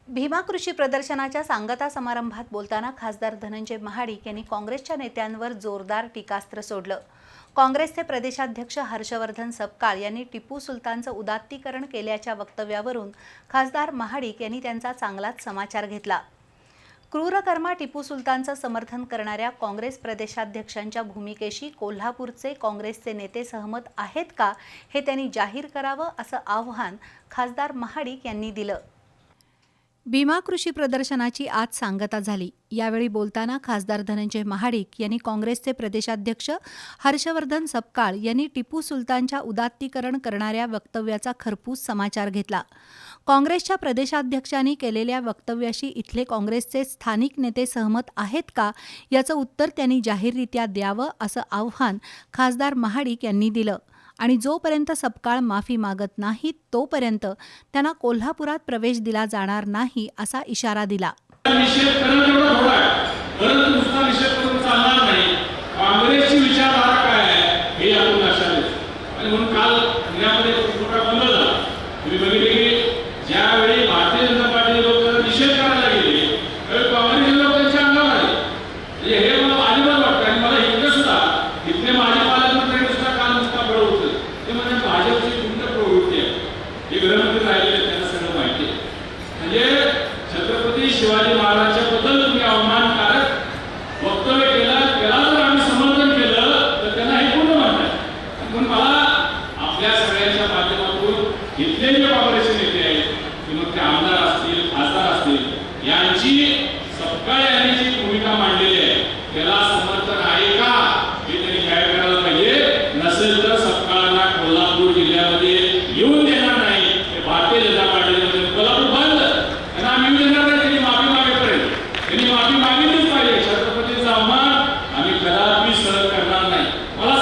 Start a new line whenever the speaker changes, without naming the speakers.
भीमा कृषी प्रदर्शनाच्या सांगता समारंभात बोलताना खासदार धनंजय महाडिक यांनी काँग्रेसच्या नेत्यांवर जोरदार टीकास्त्र सोडलं। काँग्रेसचे प्रदेशाध्यक्ष हर्षवर्धन सपकाळ यांनी टिपू सुलतानचं उदात्तीकरण केल्याच्या वक्तव्यावरून खासदार महाडिक यांनी त्यांचा चांगलाच समाचार घेतला। क्रूरकर्मा टिपू सुलतानचं समर्थन करणाऱ्या काँग्रेस प्रदेशाध्यक्षांच्या भूमिकेशी कोल्हापूरचे काँग्रेसचे नेते सहमत आहेत का हे त्यांनी जाहीर करावं असं आव्हान खासदार महाडिक यांनी दिलं। भीमा कृषी प्रदर्शनाची आज सांगता झाली। यावेळी बोलताना खासदार धनंजय महाडिक यांनी काँग्रेसचे प्रदेशाध्यक्ष हर्षवर्धन सपकाळ यांनी टिपू सुलतानच्या उदात्तीकरण करणाऱ्या वक्तव्याचा खरपूस समाचार घेतला। काँग्रेसच्या प्रदेशाध्यक्षांनी केलेल्या वक्तव्याशी इथले काँग्रेसचे स्थानिक नेते सहमत आहेत का याचं उत्तर त्यांनी जाहीररित्या द्यावं असं आव्हान खासदार महाडिक यांनी दिलं आणि जोपर्यंत सपकाळ माफी मागत नाहीत तोपर्यंत त्यांना कोल्हापुरात प्रवेश दिला जाणार नाही असा इशारा दिला।
काँग्रेसची विचारधारा काय आहे हे आपण लक्षात घेतो आणि म्हणून काल पुण्यामध्ये मोठा गोंधळ झाला। तुम्ही बघितले की ज्यावेळी भारतीय जनता पार्टीचे लोक निषेध करायला गेले त्यावेळी काँग्रेसचे लोक त्यांच्या अंगावर आले। म्हणजे हे मला अजिबात वाटतं आणि मला इकडे सुद्धा इथले माझे पालकमंत्री सुद्धा काल नुसता बळ होतं ते म्हणजे भाजपची गुंड प्रवृत्ती आहे। हे गृहमंत्री राहिलेले त्यांना सगळं माहिती आहे। म्हणजे छत्रपती शिवाजी महाराजांच्या बद्दल तुम्ही अवमानकारक वक्तव्य केलं त्याला जर आम्ही समर्थन केलं तर त्यांना हे पूर्ण म्हणतात। म्हणून मला आपल्या सगळ्यांच्या माध्यमातून इथले जे काँग्रेसचे नेते आहेत किंवा ते आमदार असतील खासदार असतील यांची सपकाळ यांनी जी भूमिका मांडलेली आहे त्याला समर्थन आहे का हे त्यांनी जाहीर करायला पाहिजे। नसेल तर सपकाळांना कोल्हापूर जिल्ह्यामध्ये येऊन देणार नाही। ते भारतीय जनता पार्टीमध्ये कोल्हापूर बंद त्यांना आम्ही देणार नाही। त्यांनी माफी मागेपर्यंत त्यांनी माफी मागितलीच पाहिजे। छत्रपतीचा अवमान आम्ही कदापि सहन करणार नाही।